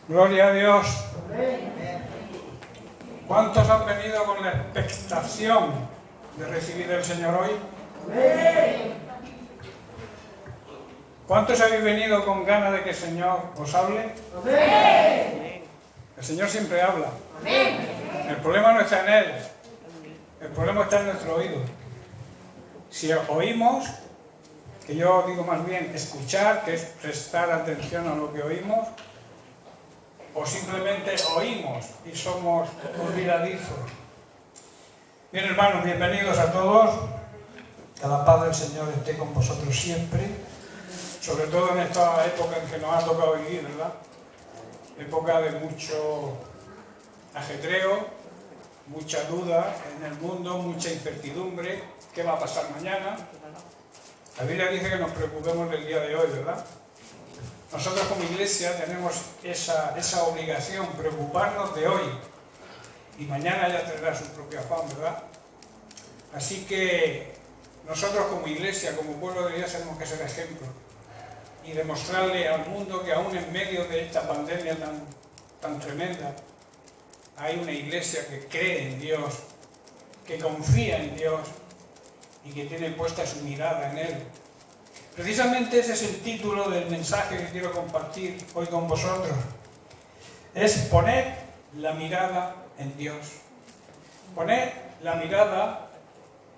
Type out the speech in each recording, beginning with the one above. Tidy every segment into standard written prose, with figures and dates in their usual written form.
Gloria a Dios. ¿Cuántos han venido con la expectación de recibir al Señor hoy? ¿Cuántos habéis venido con ganas de que el Señor os hable? El Señor siempre habla. El problema no está en Él. El problema está en nuestro oído. Si oímos, que yo digo más bien escuchar, que es prestar atención a lo que oímos, o simplemente oímos y somos olvidadizos. Bien, hermanos, bienvenidos a todos. Que la paz del Señor esté con vosotros siempre, sobre todo en esta época en que nos ha tocado vivir, ¿verdad? Época de mucho ajetreo, mucha duda en el mundo, mucha incertidumbre. ¿Qué va a pasar mañana? La Biblia dice que nos preocupemos del día de hoy, ¿verdad? Nosotros como iglesia tenemos esa obligación, preocuparnos de hoy. Y mañana ya tendrá su propio afán, ¿verdad? Así que nosotros como iglesia, como pueblo de Dios, tenemos que ser ejemplo. Y demostrarle al mundo que aún en medio de esta pandemia tan tremenda, hay una iglesia que cree en Dios, que confía en Dios y que tiene puesta su mirada en Él. Precisamente ese es el título del mensaje que quiero compartir hoy con vosotros. Es poner la mirada en Dios. Poner la mirada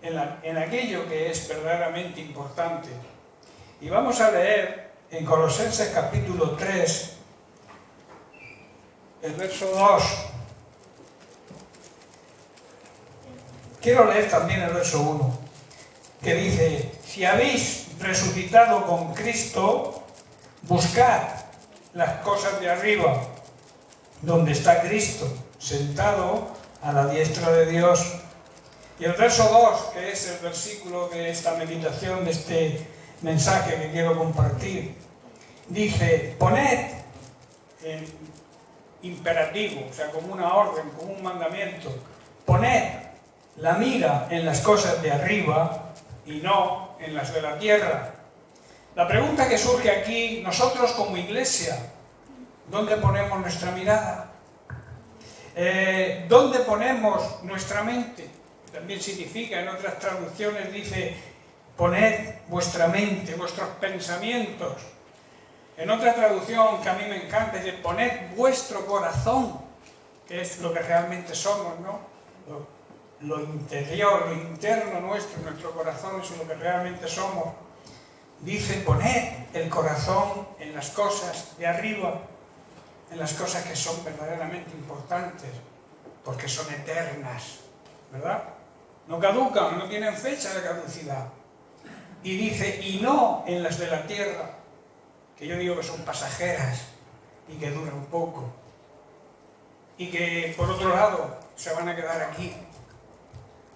en aquello que es verdaderamente importante. Y vamos a leer en Colosenses capítulo 3, el verso 2. Quiero leer también el verso 1, que dice: si habéis resucitado con Cristo, buscad las cosas de arriba, donde está Cristo, sentado a la diestra de Dios. Y el verso 2, que es el versículo de esta meditación, de este mensaje que quiero compartir, dice: poned en imperativo, o sea, como una orden, como un mandamiento, poned la mira en las cosas de arriba y no en las de la tierra. La pregunta que surge aquí, nosotros como iglesia, ¿dónde ponemos nuestra mirada? ¿Dónde ponemos nuestra mente? También significa, en otras traducciones dice: poned vuestra mente, vuestros pensamientos. En otra traducción que a mí me encanta dice: poned vuestro corazón, que es lo que realmente somos, ¿no? Lo interior, lo interno nuestro corazón es lo que realmente somos. Dice: poned el corazón en las cosas de arriba, en las cosas que son verdaderamente importantes, porque son eternas, ¿verdad? No caducan, no tienen fecha de caducidad. Y dice: y no en las de la tierra, que yo digo que son pasajeras y que duran poco, y que por otro lado se van a quedar aquí.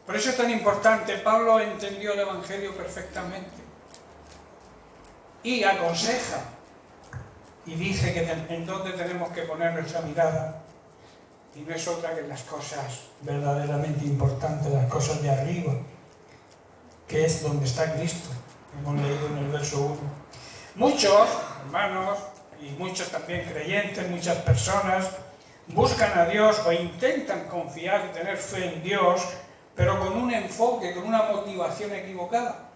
Por eso es tan importante. Pablo entendió el Evangelio perfectamente y aconseja y dice que en dónde tenemos que poner nuestra mirada, y no es otra que en las cosas verdaderamente importantes, las cosas de arriba, que es donde está Cristo. Hemos leído en el verso 1. Muchos hermanos y muchos también creyentes, muchas personas buscan a Dios o intentan confiar y tener fe en Dios, pero con un enfoque, con una motivación equivocada.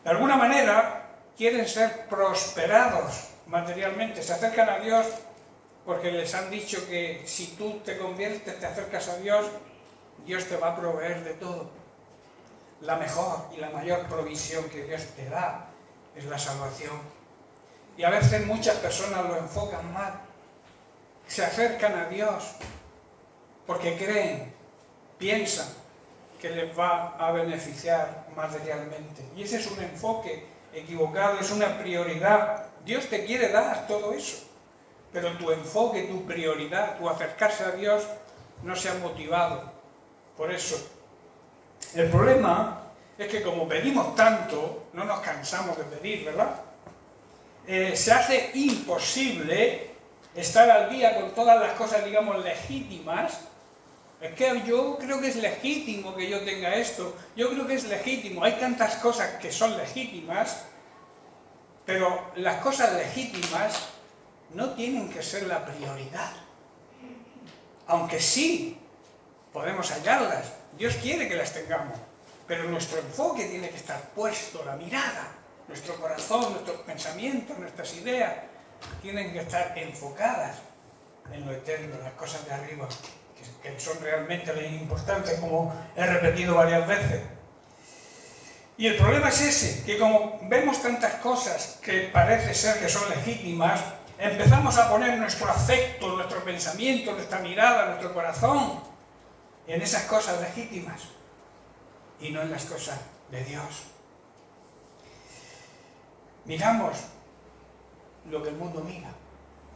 De alguna manera quieren ser prosperados materialmente, se acercan a Dios porque les han dicho que si tú te conviertes, te acercas a Dios, Dios te va a proveer de todo. La mejor y la mayor provisión que Dios te da es la salvación. Y a veces muchas personas lo enfocan mal. Se acercan a Dios porque creen, piensan que les va a beneficiar materialmente. Y ese es un enfoque equivocado, es una prioridad. Dios te quiere dar todo eso, pero tu enfoque, tu prioridad, tu acercarse a Dios no se ha motivado por eso. El problema es que como pedimos tanto, no nos cansamos de pedir, ¿verdad? Se hace imposible estar al día con todas las cosas, digamos, legítimas. Es que yo creo que es legítimo que yo tenga esto, yo creo que es legítimo. Hay tantas cosas que son legítimas, pero las cosas legítimas no tienen que ser la prioridad. Aunque sí podemos hallarlas, Dios quiere que las tengamos, pero nuestro enfoque tiene que estar puesto, la mirada, nuestro corazón, nuestros pensamientos, nuestras ideas, tienen que estar enfocadas en lo eterno, en las cosas de arriba, que son realmente las importantes, como he repetido varias veces. Y el problema es ese, que como vemos tantas cosas que parece ser que son legítimas, empezamos a poner nuestro afecto, nuestro pensamiento, nuestra mirada, nuestro corazón en esas cosas legítimas y no en las cosas de Dios. Miramos lo que el mundo mira.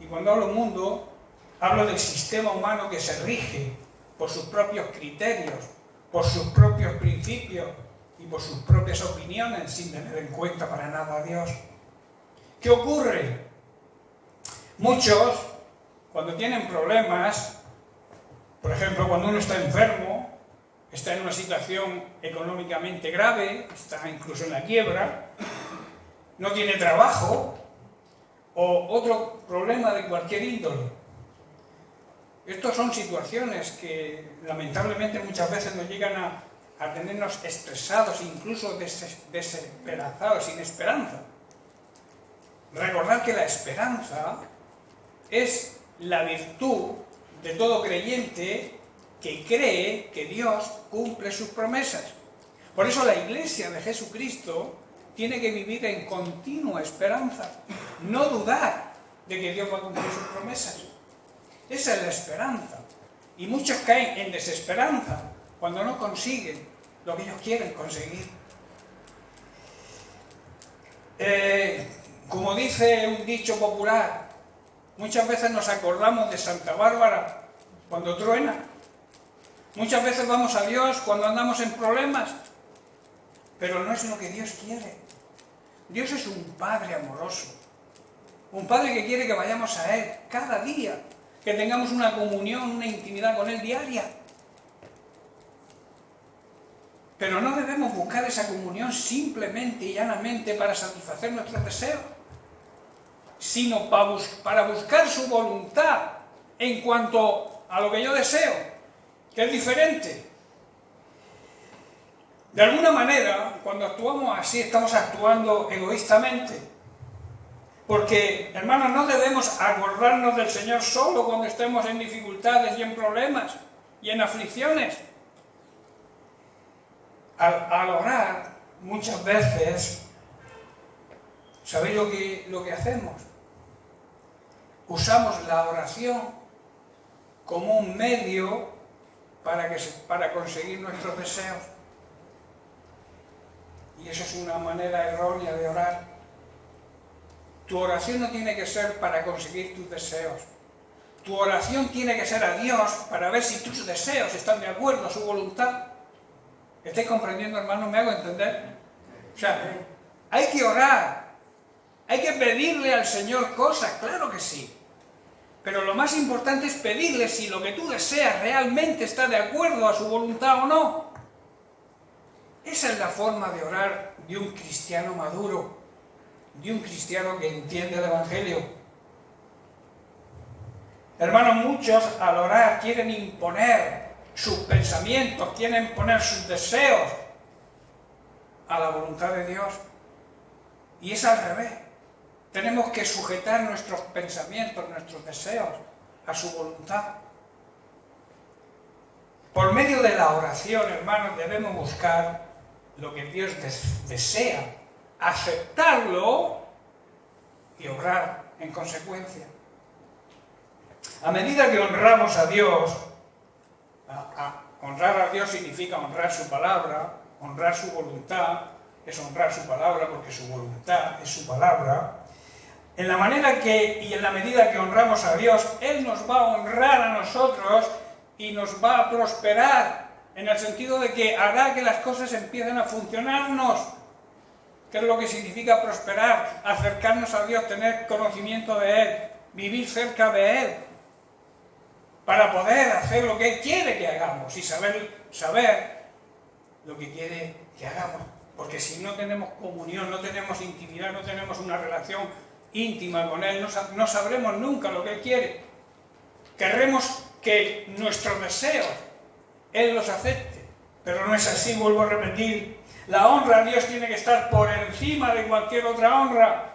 Y cuando hablo mundo, hablo del sistema humano que se rige por sus propios criterios, por sus propios principios y por sus propias opiniones, sin tener en cuenta para nada a Dios. ¿Qué ocurre? Muchos, cuando tienen problemas, por ejemplo, cuando uno está enfermo, está en una situación económicamente grave, está incluso en la quiebra, no tiene trabajo, o otro problema de cualquier índole. Estas son situaciones que lamentablemente muchas veces nos llegan a tenernos estresados, incluso desesperanzados, sin esperanza. Recordar que la esperanza es la virtud de todo creyente que cree que Dios cumple sus promesas. Por eso la Iglesia de Jesucristo tiene que vivir en continua esperanza, no dudar de que Dios va a cumplir sus promesas. Esa es la esperanza. Y muchos caen en desesperanza cuando no consiguen lo que ellos quieren conseguir. Como dice un dicho popular, muchas veces nos acordamos de Santa Bárbara cuando truena. Muchas veces vamos a Dios cuando andamos en problemas, pero no es lo que Dios quiere. Dios es un Padre amoroso, un Padre que quiere que vayamos a Él cada día, que tengamos una comunión, una intimidad con Él diaria. Pero no debemos buscar esa comunión simplemente y llanamente para satisfacer nuestros deseos, sino para buscar su voluntad en cuanto a lo que yo deseo, que es diferente. De alguna manera, cuando actuamos así, estamos actuando egoístamente. Porque, hermanos, no debemos acordarnos del Señor solo cuando estemos en dificultades y en problemas y en aflicciones. Al orar, muchas veces, ¿sabéis lo que hacemos? Usamos la oración como un medio para conseguir nuestros deseos. Y eso es una manera errónea de orar. Tu oración no tiene que ser para conseguir tus deseos. Tu oración tiene que ser a Dios para ver si tus deseos están de acuerdo a su voluntad. ¿Estáis comprendiendo, hermano? ¿Me hago entender? O sea, hay que orar. Hay que pedirle al Señor cosas, claro que sí. Pero lo más importante es pedirle si lo que tú deseas realmente está de acuerdo a su voluntad o no. Esa es la forma de orar de un cristiano maduro, de un cristiano que entiende el Evangelio. Hermanos, muchos al orar quieren imponer sus pensamientos, quieren poner sus deseos a la voluntad de Dios. Y es al revés. Tenemos que sujetar nuestros pensamientos, nuestros deseos a su voluntad. Por medio de la oración, hermanos, debemos buscar lo que Dios desea, aceptarlo y obrar en consecuencia. A medida que honramos a Dios, honrar a Dios significa honrar su palabra, honrar su voluntad, es honrar su palabra porque su voluntad es su palabra. En la medida que honramos a Dios, Él nos va a honrar a nosotros y nos va a prosperar, en el sentido de que hará que las cosas empiecen a funcionarnos. ¿Qué es lo que significa prosperar? Acercarnos a Dios, tener conocimiento de Él, vivir cerca de Él, para poder hacer lo que Él quiere que hagamos y saber lo que quiere que hagamos. Porque si no tenemos comunión, no tenemos intimidad, no tenemos una relación íntima con Él, no sabremos nunca lo que Él quiere. Querremos que nuestros deseos Él los acepte, pero no es así, vuelvo a repetir. La honra a Dios tiene que estar por encima de cualquier otra honra.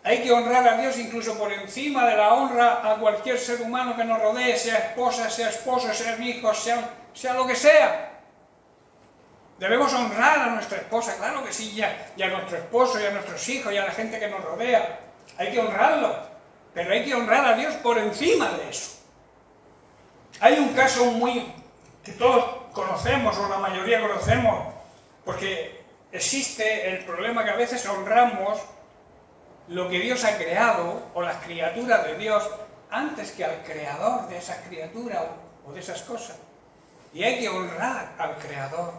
Hay que honrar a Dios incluso por encima de la honra a cualquier ser humano que nos rodee, sea esposa, sea esposo, sea hijo, sea lo que sea. Debemos honrar a nuestra esposa, claro que sí, y a nuestro esposo, y a nuestros hijos, y a la gente que nos rodea. Hay que honrarlo, pero hay que honrar a Dios por encima de eso. Hay un caso que todos conocemos, o la mayoría conocemos, porque existe el problema que a veces honramos lo que Dios ha creado, o las criaturas de Dios, antes que al creador de esa criatura o de esas cosas. Y hay que honrar al creador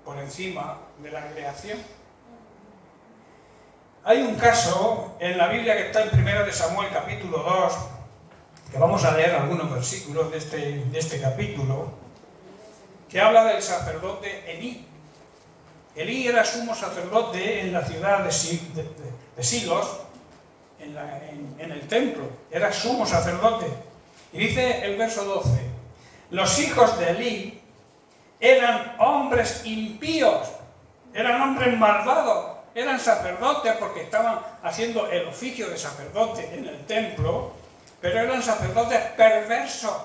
por encima de la creación. Hay un caso en la Biblia que está en 1 de Samuel capítulo 2, que vamos a leer algunos versículos de este capítulo, que habla del sacerdote Elí. Elí era sumo sacerdote en la ciudad de Silos, en el templo, era sumo sacerdote. Y dice el verso 12, los hijos de Elí eran hombres impíos, eran hombres malvados, eran sacerdotes porque estaban haciendo el oficio de sacerdote en el templo, pero eran sacerdotes perversos.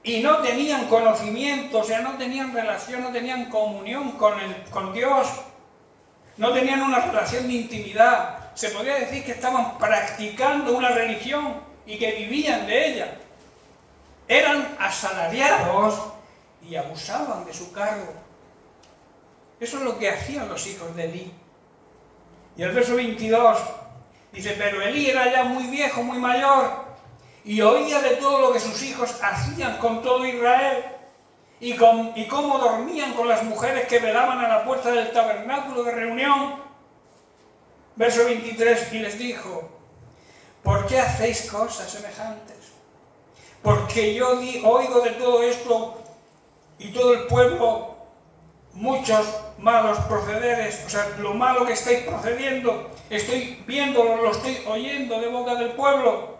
Y no tenían conocimiento, o sea, no tenían relación, no tenían comunión con Dios. No tenían una relación de intimidad. Se podría decir que estaban practicando una religión y que vivían de ella. Eran asalariados y abusaban de su cargo. Eso es lo que hacían los hijos de Elí. Y el verso 22 dice, pero Elí era ya muy viejo, muy mayor, y oía de todo lo que sus hijos hacían con todo Israel, y cómo dormían con las mujeres que velaban a la puerta del tabernáculo de reunión. Verso 23, y les dijo, ¿por qué hacéis cosas semejantes? Porque yo oigo de todo esto, y todo el pueblo, muchos malos procederes, o sea, lo malo que estáis procediendo, estoy viéndolo, lo estoy oyendo de boca del pueblo.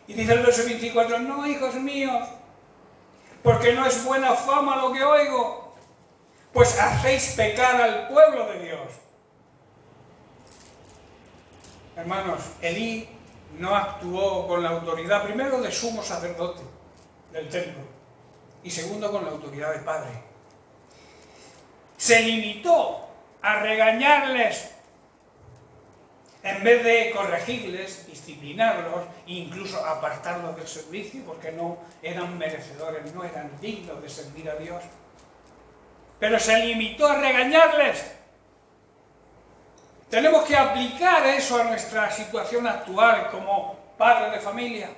Y dice el verso 24, no, hijos míos, porque no es buena fama lo que oigo, pues hacéis pecar al pueblo de Dios. Hermanos, Elí no actuó con la autoridad, primero de sumo sacerdote del templo, y segundo con la autoridad de padre. Se limitó a regañarles en vez de corregirles, disciplinarlos e incluso apartarlos del servicio porque no eran merecedores, no eran dignos de servir a Dios. Pero se limitó a regañarles. Tenemos que aplicar eso a nuestra situación actual como padres de familia.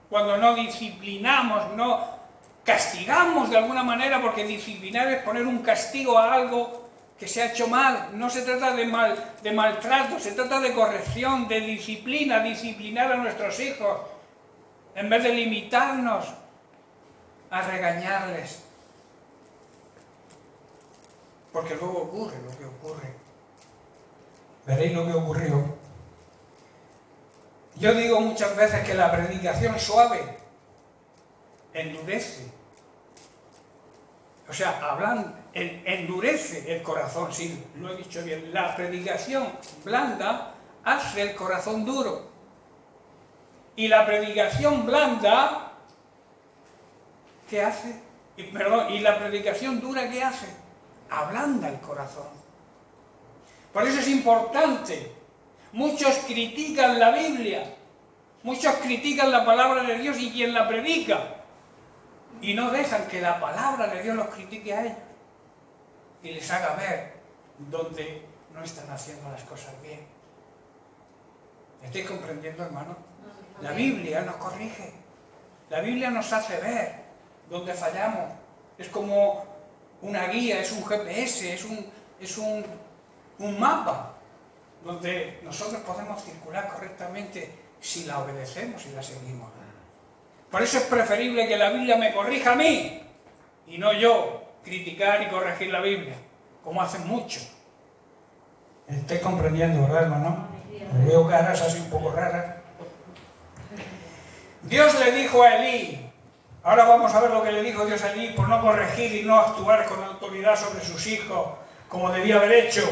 Cuando no disciplinamos, no castigamos de alguna manera, porque disciplinar es poner un castigo a algo que se ha hecho mal. No se trata de maltrato, se trata de corrección, de disciplina, disciplinar a nuestros hijos, en vez de limitarnos a regañarles. Porque luego ocurre lo que ocurre. Veréis lo que ocurrió. Yo digo muchas veces que la predicación suave endurece. O sea, endurece el corazón, sí, lo he dicho bien. La predicación blanda hace el corazón duro. Y la predicación blanda, ¿qué hace? Y la predicación dura, ¿qué hace? Ablanda el corazón. Por eso es importante. Muchos critican la Biblia, muchos critican la palabra de Dios y quien la predica, y no dejan que la palabra de Dios los critique a ellos y les haga ver dónde no están haciendo las cosas bien. ¿Me estáis comprendiendo, hermano? La Biblia nos corrige, la Biblia nos hace ver dónde fallamos. Es como una guía, es un GPS, es un mapa donde nosotros podemos circular correctamente si la obedecemos y la seguimos. Por eso es preferible que la Biblia me corrija a mí y no yo criticar y corregir la Biblia, como hacen muchos. Estoy comprendiendo, ¿verdad, hermano? Veo caras así un poco raras. Dios le dijo a Elí, ahora vamos a ver lo que le dijo Dios a Elí por no corregir y no actuar con autoridad sobre sus hijos, como debía haber hecho.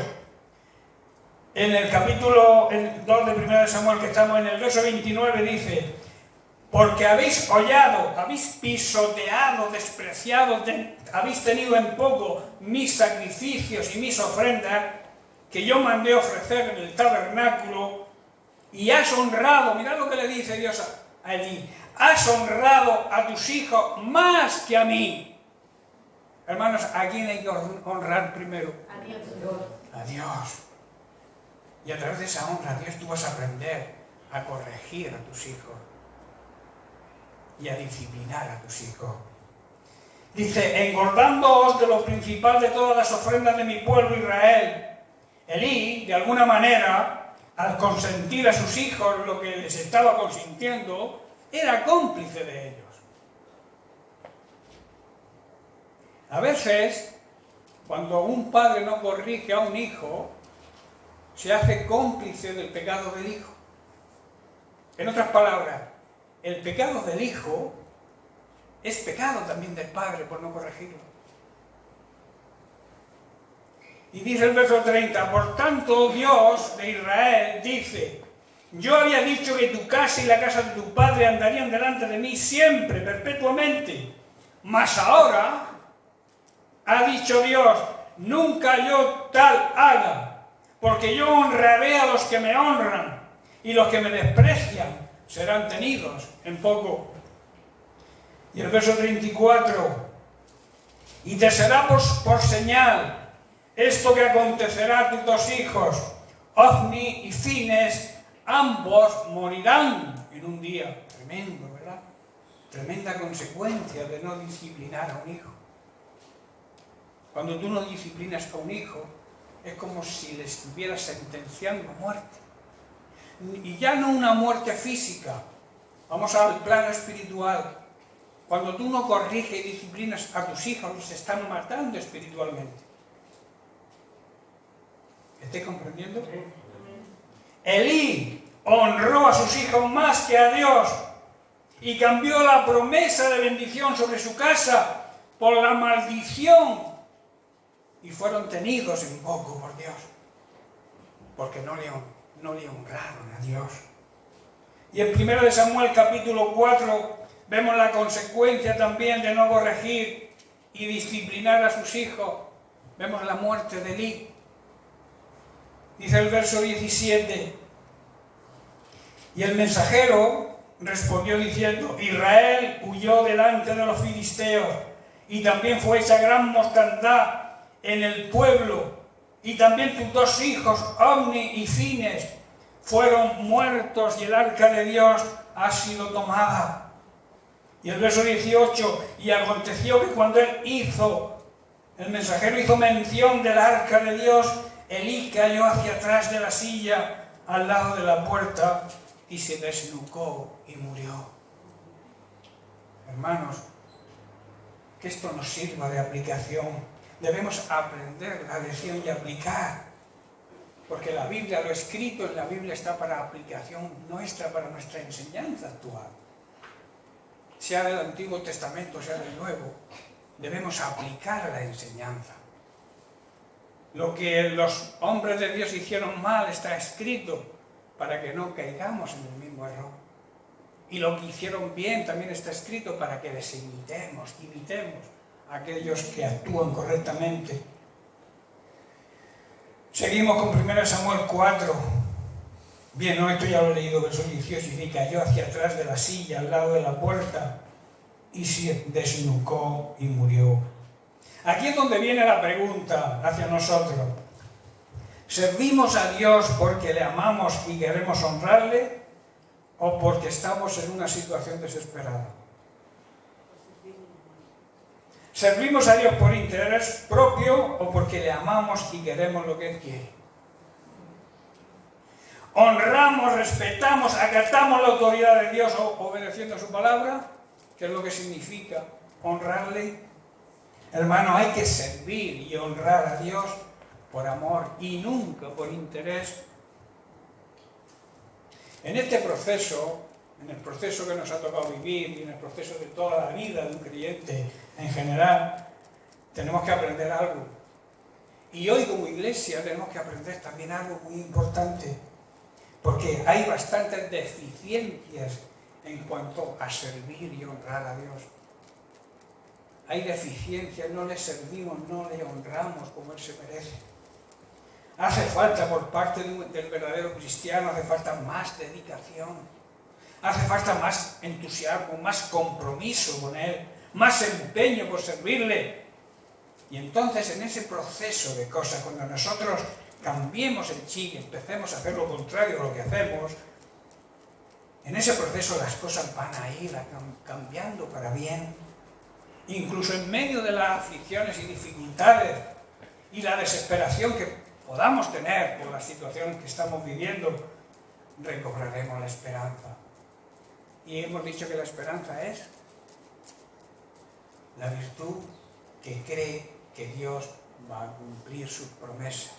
En el capítulo 2 de 1 de Samuel, que estamos en el verso 29, dice: porque habéis hollado, habéis pisoteado, despreciado, habéis tenido en poco mis sacrificios y mis ofrendas, que yo mandé ofrecer en el tabernáculo, y has honrado, mirad lo que le dice Dios a Elí, has honrado a tus hijos más que a mí. Hermanos, ¿a quién hay que honrar primero? A Dios. A Dios. Y a través de esa honra, Dios, tú vas a aprender a corregir a tus hijos y a disciplinar a tus hijos. Dice: engordándoos de lo principal de todas las ofrendas de mi pueblo Israel. Elí, de alguna manera, al consentir a sus hijos lo que les estaba consintiendo, era cómplice de ellos. A veces, cuando un padre no corrige a un hijo, se hace cómplice del pecado del hijo. En otras palabras, el pecado del hijo es pecado también del padre por no corregirlo. Y dice el verso 30, por tanto Dios de Israel dice: yo había dicho que tu casa y la casa de tu padre andarían delante de mí siempre, perpetuamente. Mas ahora, ha dicho Dios, nunca yo tal haga, porque yo honraré a los que me honran, y los que me desprecian serán tenidos en poco. Y el verso 34, y te será por señal esto que acontecerá a tus dos hijos, Ofni y Fines, ambos morirán en un día. Tremendo, ¿verdad? Tremenda consecuencia de no disciplinar a un hijo. Cuando tú no disciplinas a un hijo, es como si le estuvieras sentenciando a muerte. Y ya no una muerte física, vamos al plano espiritual. Cuando tú no corriges y disciplinas a tus hijos, los están matando espiritualmente. ¿Estás comprendiendo? Elí honró a sus hijos más que a Dios y cambió la promesa de bendición sobre su casa por la maldición, y fueron tenidos en poco por Dios, porque no le honraron a Dios. Y en 1 de Samuel capítulo 4 vemos la consecuencia también de no corregir y disciplinar a sus hijos. Vemos la muerte de Elí. Dice el verso 17, y el mensajero respondió diciendo: Israel huyó delante de los filisteos, y también fue hecha gran mortandad en el pueblo, y también tus dos hijos, Ofni y Fines, fueron muertos, y el arca de Dios ha sido tomada. Y el verso 18, y aconteció que cuando el mensajero hizo mención del arca de Dios, Elí cayó hacia atrás de la silla al lado de la puerta y se desnucó y murió. Hermanos, que esto nos sirva de aplicación. Debemos aprender la lección y aplicar, porque la Biblia, lo escrito en la Biblia, está para aplicación nuestra, para nuestra enseñanza actual. Sea del Antiguo Testamento, sea del Nuevo, debemos aplicar la enseñanza. Lo que los hombres de Dios hicieron mal está escrito para que no caigamos en el mismo error. Y lo que hicieron bien también está escrito para que les imitemos a aquellos que actúan correctamente. Seguimos con 1 Samuel 4. Bien, no, esto ya lo he leído, verso 18, y cayó hacia atrás de la silla al lado de la puerta y se desnucó y murió. Aquí es donde viene la pregunta hacia nosotros. ¿Servimos a Dios porque le amamos y queremos honrarle, o porque estamos en una situación desesperada? ¿Servimos a Dios por interés propio o porque le amamos y queremos lo que Él quiere? ¿Honramos, respetamos, acatamos la autoridad de Dios obedeciendo su palabra? ¿Qué es lo que significa honrarle? Hermano, hay que servir y honrar a Dios por amor y nunca por interés. En este proceso, en el proceso que nos ha tocado vivir y en el proceso de toda la vida de un creyente en general, tenemos que aprender algo. Y hoy como iglesia tenemos que aprender también algo muy importante, porque hay bastantes deficiencias en cuanto a servir y honrar a Dios. Hay deficiencias, no le servimos, no le honramos como Él se merece. Hace falta por parte del verdadero cristiano, hace falta más dedicación, hace falta más entusiasmo, más compromiso con Él, más empeño por servirle. Y entonces en ese proceso de cosas, cuando nosotros cambiemos el chip, empecemos a hacer lo contrario a lo que hacemos, en ese proceso las cosas van a ir cambiando para bien. Incluso en medio de las aflicciones y dificultades y la desesperación que podamos tener por la situación que estamos viviendo, recobraremos la esperanza. Y hemos dicho que la esperanza es la virtud que cree que Dios va a cumplir sus promesas.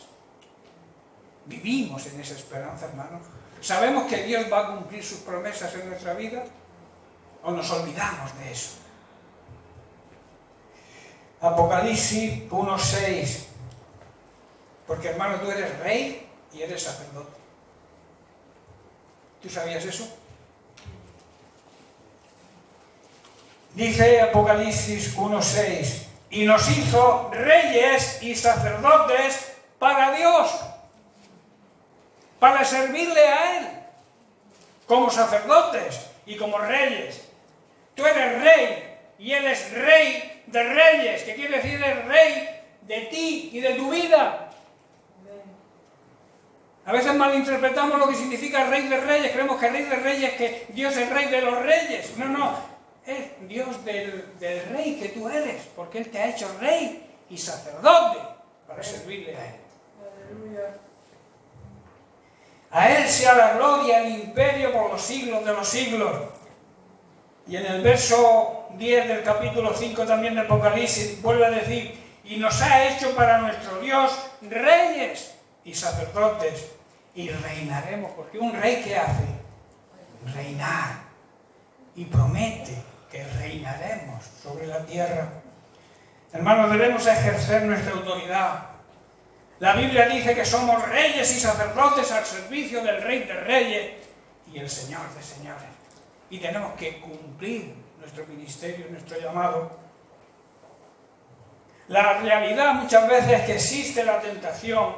¿Vivimos en esa esperanza, hermanos? ¿Sabemos que Dios va a cumplir sus promesas en nuestra vida? ¿O nos olvidamos de eso? Apocalipsis 1:6. Porque, hermano, tú eres rey y eres sacerdote. ¿Tú sabías eso? Dice Apocalipsis 1:6. Y nos hizo reyes y sacerdotes para Dios, para servirle a Él, como sacerdotes y como reyes. Tú eres rey y Él es rey de reyes, que quiere decir el rey de ti y de tu vida. A veces malinterpretamos lo que significa rey de reyes, creemos que rey de reyes es que Dios es rey de los reyes. No. Es Dios del rey que tú eres, porque Él te ha hecho rey y sacerdote para servirle a Él. Aleluya. A Él sea la gloria, el imperio por los siglos de los siglos. Y en el verso 10 del capítulo 5 también de Apocalipsis vuelve a decir: y nos ha hecho para nuestro Dios reyes y sacerdotes, y reinaremos, porque un rey ¿qué hace? Reinar. Y promete que reinaremos sobre la tierra. Hermanos, debemos ejercer nuestra autoridad. La Biblia dice que somos reyes y sacerdotes al servicio del Rey de Reyes y el Señor de Señores. Y tenemos que cumplir nuestro ministerio, nuestro llamado. La realidad muchas veces es que existe la tentación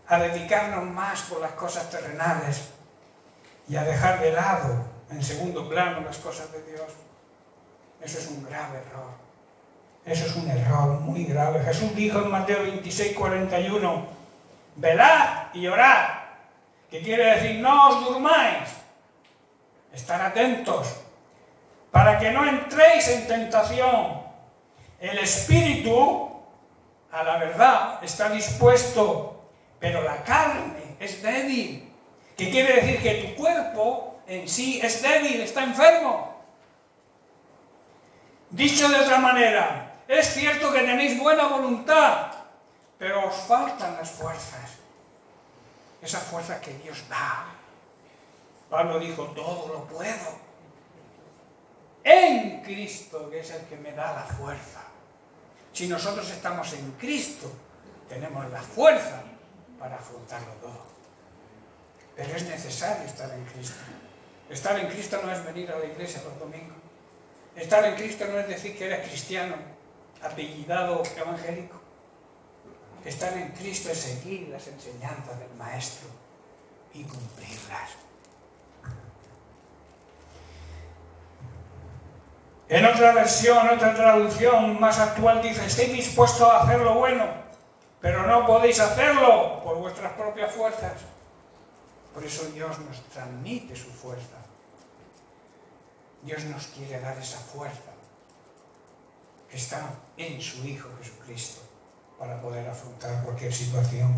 a dedicarnos más por las cosas terrenales y a dejar de lado en segundo plano las cosas de Dios. Eso es un grave error. Eso es un error muy grave. Jesús dijo en Mateo 26:41, velad y orad, que quiere decir no os durmáis, estar atentos, para que no entréis en tentación. El espíritu, a la verdad, está dispuesto, pero la carne es débil, que quiere decir que tu cuerpo en sí es débil, está enfermo. Dicho de otra manera, es cierto que tenéis buena voluntad, pero os faltan las fuerzas. Esas fuerzas que Dios da. Pablo dijo, todo lo puedo en Cristo, que es el que me da la fuerza. Si nosotros estamos en Cristo, tenemos la fuerza para afrontarlo todo. Pero es necesario estar en Cristo. Estar en Cristo no es venir a la iglesia los domingos. Estar en Cristo no es decir que eres cristiano, apellidado evangélico. Estar en Cristo es seguir las enseñanzas del Maestro y cumplirlas. En otra versión, otra traducción más actual dice, estéis dispuestos a hacer lo bueno, pero no podéis hacerlo por vuestras propias fuerzas. Por eso Dios nos transmite su fuerza. Dios nos quiere dar esa fuerza que está en su Hijo Jesucristo para poder afrontar cualquier situación.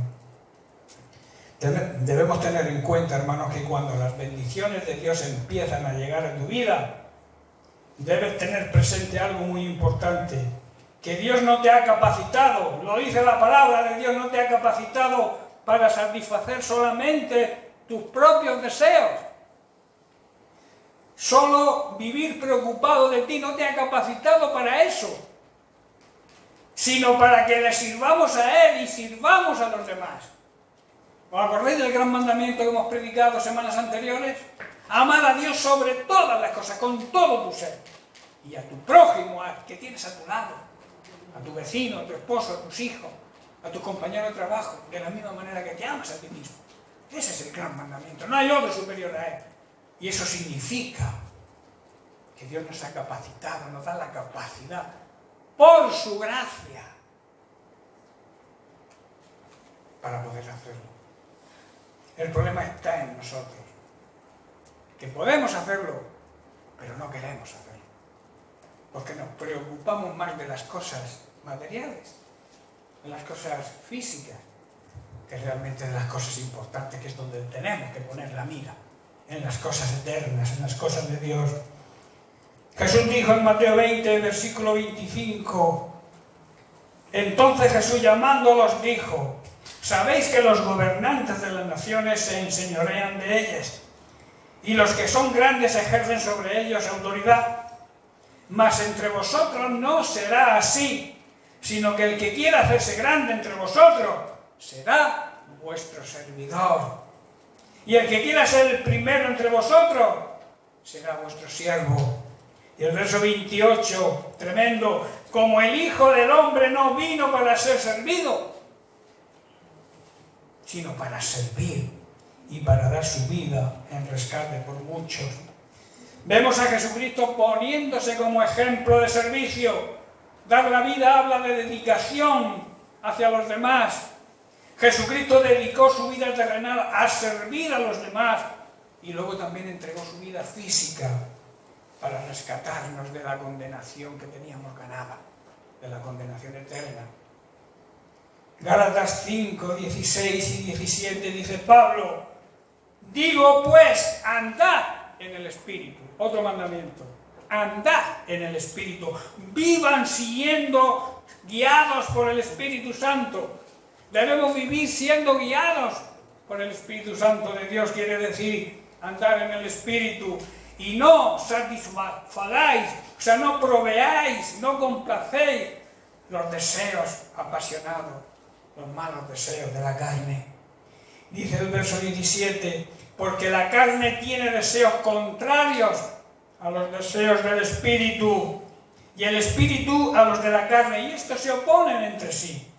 Debemos tener en cuenta, hermanos, que cuando las bendiciones de Dios empiezan a llegar a tu vida, debes tener presente algo muy importante, que Dios no te ha capacitado, lo dice la palabra de Dios, no te ha capacitado para satisfacer solamente tus propios deseos. Solo vivir preocupado de ti no te ha capacitado para eso, sino para que le sirvamos a Él y sirvamos a los demás. ¿Os acordáis del gran mandamiento que hemos predicado semanas anteriores? Amar a Dios sobre todas las cosas, con todo tu ser. Y a tu prójimo, al que tienes a tu lado, a tu vecino, a tu esposo, a tus hijos, a tu compañero de trabajo, de la misma manera que te amas a ti mismo. Ese es el gran mandamiento, no hay otro superior a Él. Y eso significa que Dios nos ha capacitado, nos da la capacidad, por su gracia, para poder hacerlo. El problema está en nosotros, que podemos hacerlo, pero no queremos hacerlo, porque nos preocupamos más de las cosas materiales, de las cosas físicas, que realmente de las cosas importantes, que es donde tenemos que poner la mira, en las cosas eternas, en las cosas de Dios. Jesús dijo en Mateo 20, versículo 25, entonces Jesús llamándolos dijo, sabéis que los gobernantes de las naciones se enseñorean de ellas, y los que son grandes ejercen sobre ellos autoridad, mas entre vosotros no será así, sino que el que quiera hacerse grande entre vosotros será vuestro servidor, y el que quiera ser el primero entre vosotros será vuestro siervo. Y el verso 28, tremendo, como el Hijo del Hombre no vino para ser servido, sino para servir y para dar su vida en rescate por muchos. Vemos a Jesucristo poniéndose como ejemplo de servicio. Dar la vida habla de dedicación hacia los demás. Jesucristo dedicó su vida terrenal a servir a los demás y luego también entregó su vida física para rescatarnos de la condenación que teníamos ganada, de la condenación eterna. Gálatas 5, 16 y 17 dice Pablo, digo pues, andad en el Espíritu. Otro mandamiento, andad en el Espíritu. Vivan siendo guiados por el Espíritu Santo. Debemos vivir siendo guiados por el Espíritu Santo de Dios, quiere decir andar en el Espíritu. Y no satisfagáis, o sea, no proveáis, no complacéis los deseos apasionados, los malos deseos de la carne. Dice el verso 17, porque la carne tiene deseos contrarios a los deseos del Espíritu, y el Espíritu a los de la carne, y estos se oponen entre sí,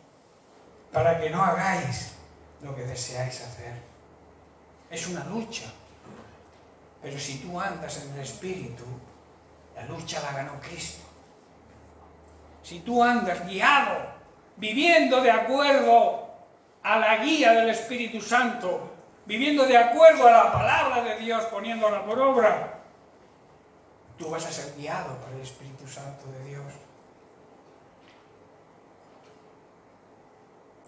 para que no hagáis lo que deseáis hacer. Es una lucha. Pero si tú andas en el Espíritu, la lucha la ganó Cristo. Si tú andas guiado, viviendo de acuerdo a la guía del Espíritu Santo, viviendo de acuerdo a la palabra de Dios, poniéndola por obra, tú vas a ser guiado por el Espíritu Santo de Dios.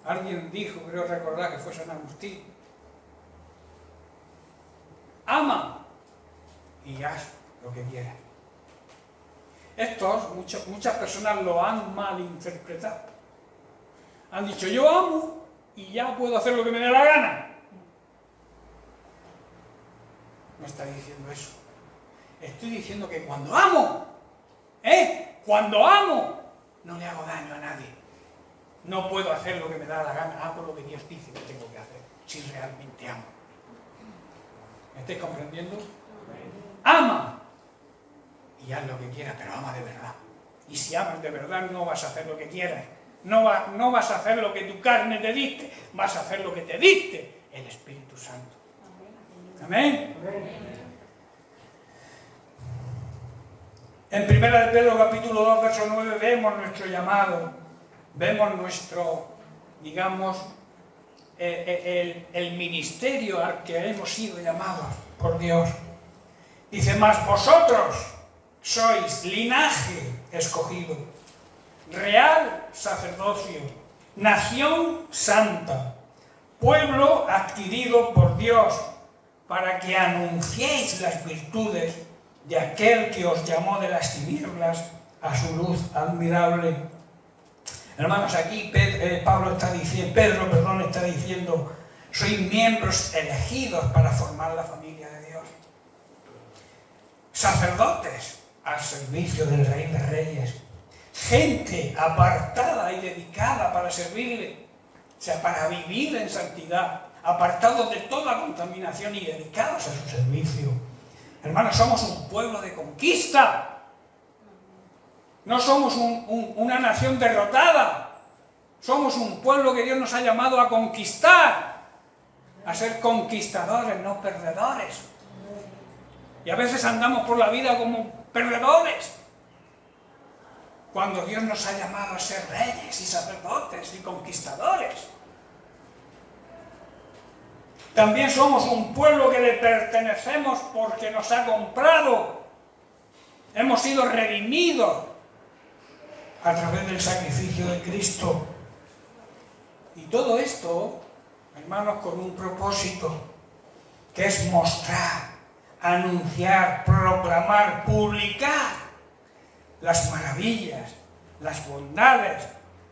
Alguien dijo, creo recordar que fue San Agustín, ama y haz lo que quieras. Muchas personas lo han malinterpretado. Han dicho, yo amo y ya puedo hacer lo que me dé la gana. No está diciendo eso. Estoy diciendo que cuando amo, no le hago daño a nadie. No puedo hacer lo que me da la gana, hago lo que Dios dice que tengo que hacer, si realmente amo. ¿Me estáis comprendiendo? Ama y haz lo que quieras, pero ama de verdad. Y si amas de verdad no vas a hacer lo que quieras, no vas a hacer lo que tu carne te dicte, vas a hacer lo que te dicte el Espíritu Santo. Amén. En 1 Pedro capítulo 2 verso 9 vemos nuestro llamado, vemos nuestro, digamos, el ministerio al que hemos sido llamados por Dios. Dice, mas vosotros sois linaje escogido, real sacerdocio, nación santa, pueblo adquirido por Dios, para que anunciéis las virtudes de aquel que os llamó de las tinieblas a su luz admirable. Hermanos, aquí Pedro está diciendo, sois miembros elegidos para formar la familia de Dios. Sacerdotes al servicio del Rey de Reyes. Gente apartada y dedicada para servirle. O sea, para vivir en santidad, apartados de toda contaminación y dedicados a su servicio. Hermanos, somos un pueblo de conquista. No somos una nación derrotada. Somos un pueblo que Dios nos ha llamado a conquistar. A ser conquistadores, no perdedores. Y a veces andamos por la vida como perdedores. Cuando Dios nos ha llamado a ser reyes y sacerdotes y conquistadores. También somos un pueblo que le pertenecemos porque nos ha comprado. Hemos sido redimidos a través del sacrificio de Cristo. Y todo esto, hermanos, con un propósito, que es mostrar, anunciar, proclamar, publicar las maravillas, las bondades,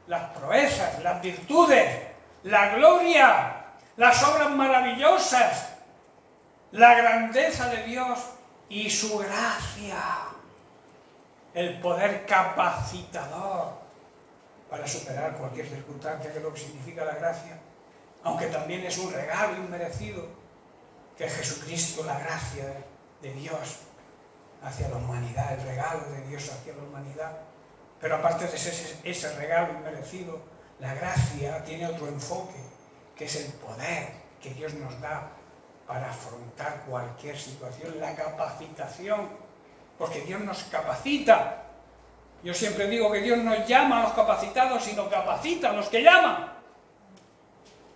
las proezas, las virtudes, la gloria, las obras maravillosas, la grandeza de Dios y su gracia, el poder capacitador para superar cualquier circunstancia, que es lo que significa la gracia, aunque también es un regalo inmerecido, que es Jesucristo, la gracia de Dios hacia la humanidad, el regalo de Dios hacia la humanidad. Pero aparte de ese regalo inmerecido, la gracia tiene otro enfoque, que es el poder que Dios nos da para afrontar cualquier situación, la capacitación, porque Dios nos capacita. Yo siempre digo que Dios no llama a los capacitados, sino capacita a los que llaman.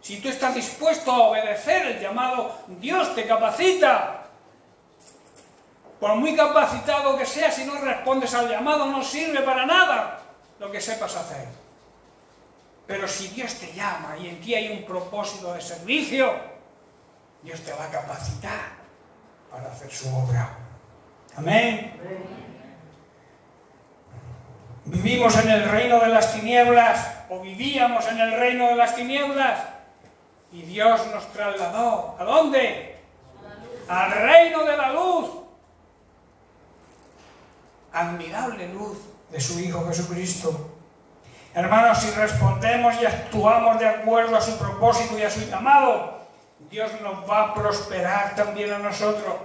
Si tú estás dispuesto a obedecer el llamado, Dios te capacita. Por muy capacitado que seas, si no respondes al llamado, no sirve para nada lo que sepas hacer. Pero si Dios te llama y en ti hay un propósito de servicio, Dios te va a capacitar para hacer su obra. Amén. Vivimos en el reino de las tinieblas, o vivíamos en el reino de las tinieblas, y Dios nos trasladó. ¿A dónde? Al reino de la luz. Admirable luz de su Hijo Jesucristo. Hermanos, si respondemos y actuamos de acuerdo a su propósito y a su llamado, Dios nos va a prosperar también a nosotros.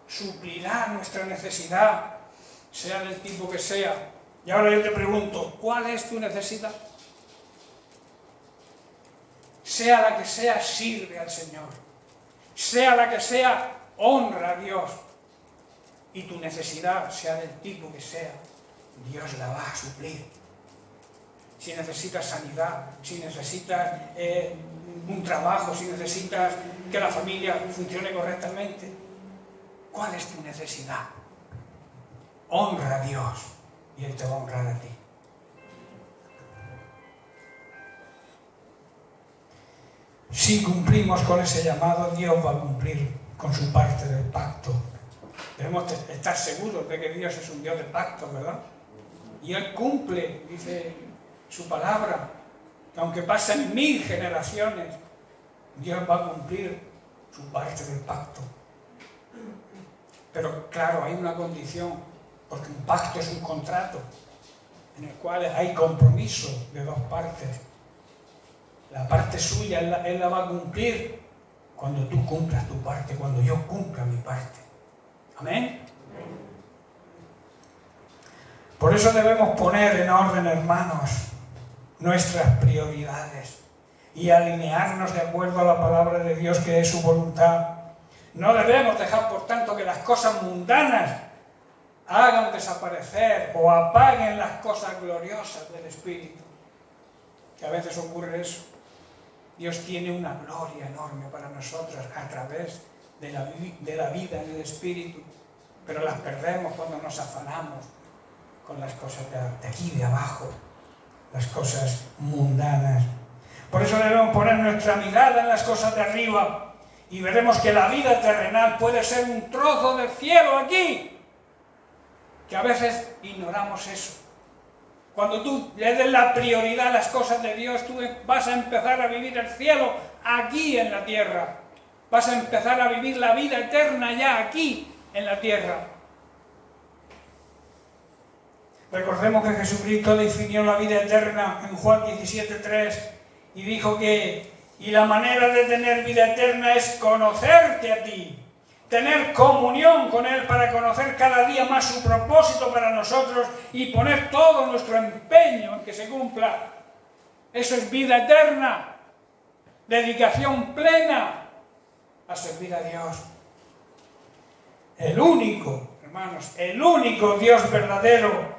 Suplirá nuestra necesidad, sea del tipo que sea. Y ahora yo te pregunto, ¿cuál es tu necesidad? Sea la que sea, sirve al Señor. Sea la que sea, honra a Dios. Y tu necesidad, sea del tipo que sea, Dios la va a suplir. Si necesitas sanidad, si necesitas un trabajo, si necesitas que la familia funcione correctamente, ¿cuál es tu necesidad? Honra a Dios y Él te va a honrar a ti. Si cumplimos con ese llamado, Dios va a cumplir con su parte del pacto. Debemos estar seguros de que Dios es un Dios de pacto, ¿verdad? Y Él cumple, dice su palabra, que aunque pasen 1000 generaciones, Dios va a cumplir su parte del pacto. Pero claro, hay una condición, porque un pacto es un contrato en el cual hay compromiso de dos partes. La parte suya Él la va a cumplir cuando tú cumplas tu parte, cuando yo cumpla mi parte. Amén. Por eso debemos poner en orden, hermanos, nuestras prioridades y alinearnos de acuerdo a la palabra de Dios, que es su voluntad. No debemos dejar, por tanto, que las cosas mundanas hagan desaparecer o apaguen las cosas gloriosas del Espíritu. Que a veces ocurre eso. Dios tiene una gloria enorme para nosotros a través de la vida en el Espíritu, pero las perdemos cuando nos afanamos con las cosas de aquí, de abajo, las cosas mundanas. Por eso debemos poner nuestra mirada en las cosas de arriba y veremos que la vida terrenal puede ser un trozo de cielo aquí, que a veces ignoramos eso. Cuando tú le des la prioridad a las cosas de Dios, tú vas a empezar a vivir el cielo aquí en la tierra. Vas a empezar a vivir la vida eterna ya aquí en la tierra. Recordemos que Jesucristo definió la vida eterna en Juan 17:3 y dijo que y la manera de tener vida eterna es conocerte a ti, tener comunión con Él para conocer cada día más su propósito para nosotros y poner todo nuestro empeño en que se cumpla. Eso es vida eterna, dedicación plena a servir a Dios. El único, hermanos, el único Dios verdadero,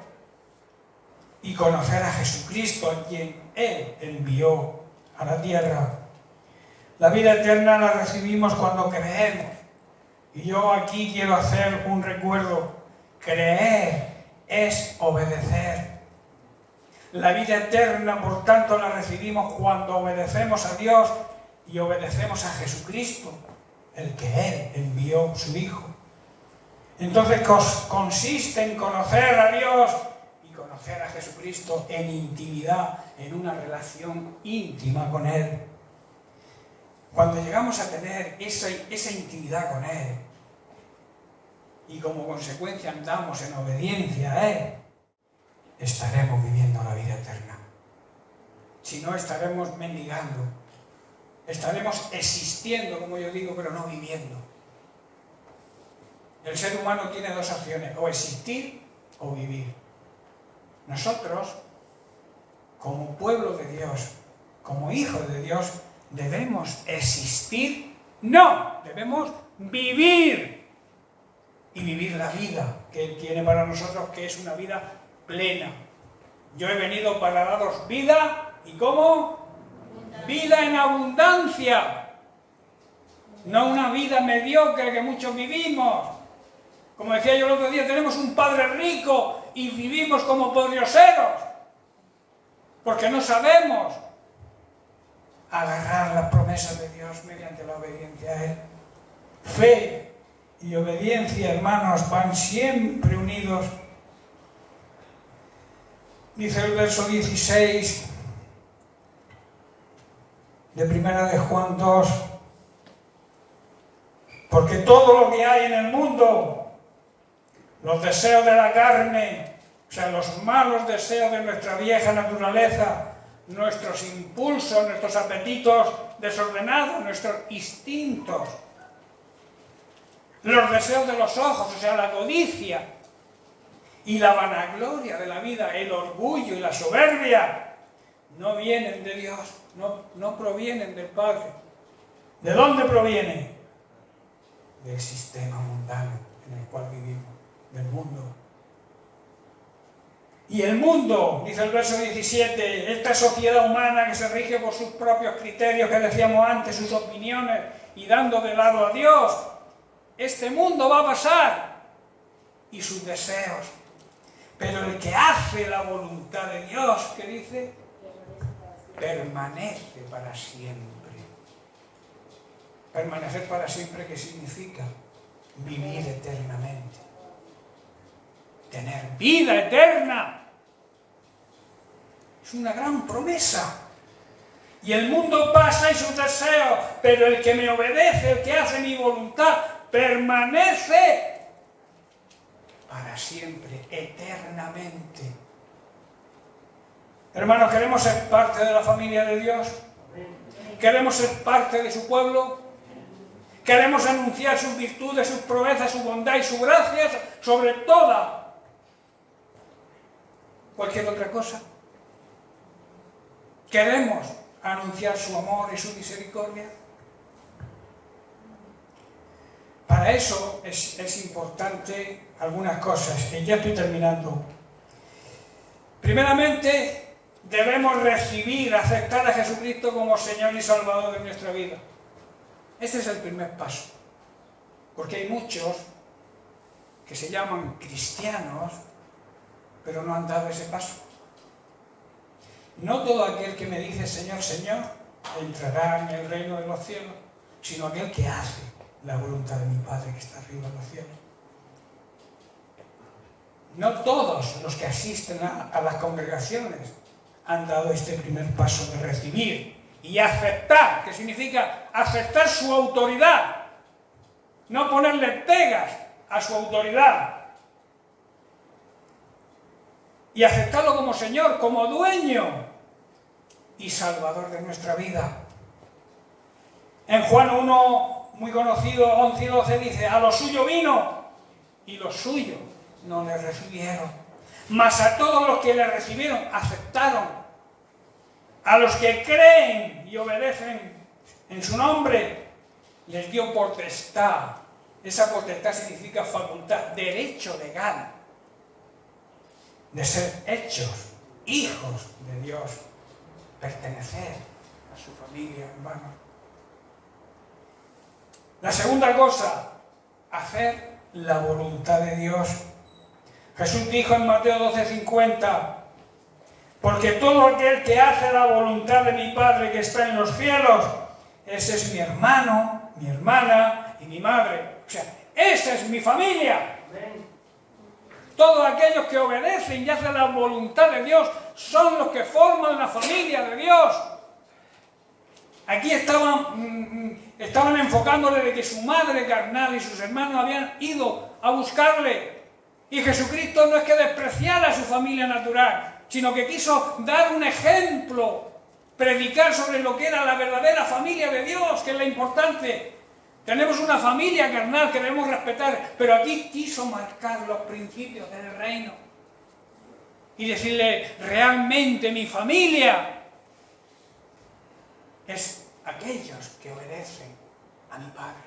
y conocer a Jesucristo, a quien Él envió a la tierra. La vida eterna la recibimos cuando creemos. Y yo aquí quiero hacer un recuerdo. Creer es obedecer. La vida eterna, por tanto, la recibimos cuando obedecemos a Dios y obedecemos a Jesucristo, el que Él envió, su Hijo. Entonces consiste en conocer a Dios y conocer a Jesucristo en intimidad, en una relación íntima con Él. Cuando llegamos a tener esa intimidad con Él y como consecuencia andamos en obediencia a Él, estaremos viviendo la vida eterna. Si no, estaremos mendigando, estaremos existiendo, como yo digo, pero no viviendo. El ser humano tiene dos opciones, o existir o vivir. Nosotros, como pueblo de Dios, como hijos de Dios, ¿debemos existir? No, debemos vivir. Y vivir la vida que Él tiene para nosotros, que es una vida plena. Yo he venido para daros vida, ¿y cómo? Vida en abundancia. No una vida mediocre que muchos vivimos. Como decía yo el otro día, tenemos un padre rico y vivimos como podrioseros. Porque no sabemos agarrar las promesas de Dios mediante la obediencia a Él. Fe y obediencia, hermanos, van siempre unidos. Dice el verso 16 de Primera de Juan 2, porque todo lo que hay en el mundo, los deseos de la carne, o sea, los malos deseos de nuestra vieja naturaleza, nuestros impulsos, nuestros apetitos desordenados, nuestros instintos, los deseos de los ojos, o sea, la codicia y la vanagloria de la vida, el orgullo y la soberbia, no vienen de Dios, no provienen del Padre. ¿De dónde proviene? Del sistema mundano en el cual vivimos, del mundo. Y el mundo, dice el verso 17, esta sociedad humana que se rige por sus propios criterios, que decíamos antes, sus opiniones, y dando de lado a Dios, este mundo va a pasar, y sus deseos. Pero el que hace la voluntad de Dios, ¿qué dice? Permanece para siempre. Permanecer para siempre, ¿qué significa? Vivir eternamente. Tener vida eterna. Es una gran promesa. Y el mundo pasa y sus deseos, pero el que me obedece, el que hace mi voluntad, permanece para siempre, eternamente. Hermanos, ¿queremos ser parte de la familia de Dios? ¿Queremos ser parte de su pueblo? ¿Queremos anunciar sus virtudes, sus proezas, su bondad y su gracia sobre toda cualquier otra cosa? ¿Queremos anunciar su amor y su misericordia? Para eso es importante algunas cosas, y ya estoy terminando. Primeramente, debemos recibir, aceptar a Jesucristo como Señor y Salvador de nuestra vida. Este es el primer paso, porque hay muchos que se llaman cristianos, pero no han dado ese paso. No todo aquel que me dice Señor, Señor, entrará en el reino de los cielos, sino aquel que hace la voluntad de mi Padre que está arriba en los cielos. no todos los que asisten a las congregaciones han dado este primer paso de recibir y aceptar, que significa aceptar su autoridad, no ponerle pegas a su autoridad y aceptarlo como Señor, como dueño y Salvador de nuestra vida. En Juan 1, muy conocido, 11 y 12, dice: a lo suyo vino y los suyos no le recibieron, mas a todos los que le recibieron aceptaron. A los que creen y obedecen en su nombre les dio potestad. Esa potestad significa facultad, derecho legal de ser hechos hijos de Dios, pertenecer a su familia, hermano. La segunda cosa, hacer la voluntad de Dios. Jesús dijo en Mateo 12:50: porque todo aquel que hace la voluntad de mi Padre que está en los cielos, ese es mi hermano, mi hermana y mi madre. O sea, esa es mi familia. Todos aquellos que obedecen y hacen la voluntad de Dios son los que forman la familia de Dios. Aquí estaban enfocándole de que su madre carnal y sus hermanos habían ido a buscarle. Y Jesucristo no es que despreciara a su familia natural, sino que quiso dar un ejemplo, predicar sobre lo que era la verdadera familia de Dios, que es la importante. Tenemos una familia carnal que debemos respetar, pero aquí quiso marcar los principios del reino y decirle: realmente mi familia es aquellos que obedecen a mi Padre.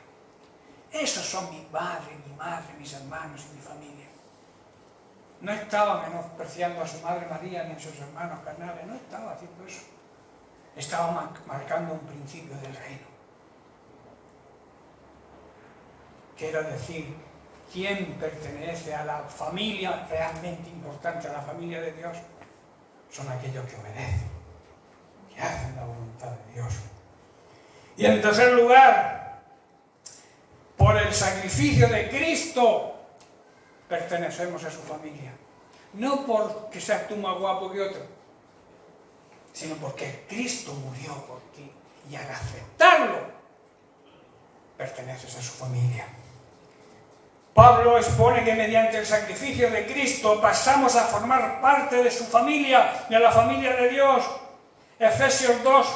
Esos son mi padre, mis hermanos y mi familia. No estaba menospreciando a su madre María ni a sus hermanos carnales, no estaba haciendo eso. Estaba marcando un principio del reino. Quiero decir, ¿quién pertenece a la familia realmente importante, a la familia de Dios? Son aquellos que obedecen, que hacen la voluntad de Dios. Y en tercer lugar, por el sacrificio de Cristo, pertenecemos a su familia. No porque seas tú más guapo que otro, sino porque Cristo murió por ti. Y al aceptarlo, perteneces a su familia. Pablo expone que mediante el sacrificio de Cristo pasamos a formar parte de su familia, de la familia de Dios. Efesios 2,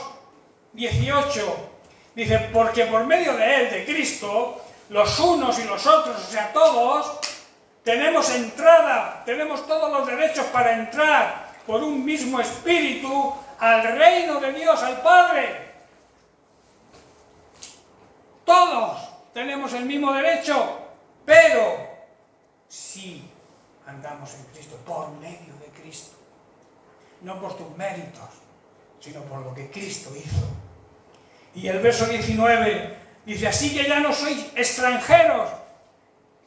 18, dice: porque por medio de él, de Cristo, los unos y los otros, o sea, todos, tenemos entrada, tenemos todos los derechos para entrar por un mismo espíritu al reino de Dios, al Padre. Todos tenemos el mismo derecho, pero si andamos en Cristo, por medio de Cristo, no por tus méritos, sino por lo que Cristo hizo. Y el verso 19 dice: así que ya no sois extranjeros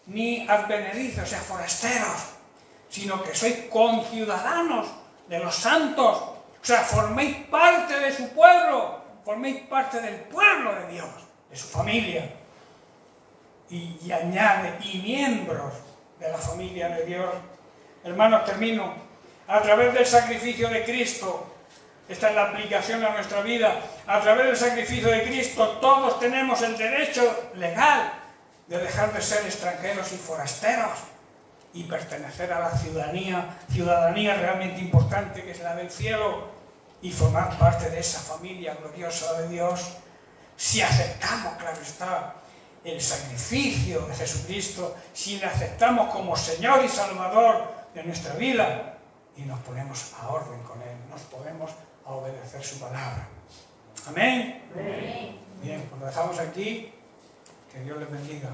ni advenedizos, o sea, forasteros, sino que sois conciudadanos de los santos, o sea, forméis parte de su pueblo, forméis parte del pueblo de Dios, de su familia. Y añade: y miembros de la familia de Dios. Hermanos, termino. A través del sacrificio de Cristo, esta es la aplicación a nuestra vida, a través del sacrificio de Cristo todos tenemos el derecho legal de dejar de ser extranjeros y forasteros y pertenecer a la ciudadanía realmente importante, que es la del cielo, y formar parte de esa familia gloriosa de Dios. Si aceptamos, claro está, el sacrificio de Jesucristo, si le aceptamos como Señor y Salvador de nuestra vida y nos ponemos a orden con Él, nos ponemos a obedecer su palabra. ¿Amén? Amén. Bien, pues lo dejamos aquí. Que Dios les bendiga.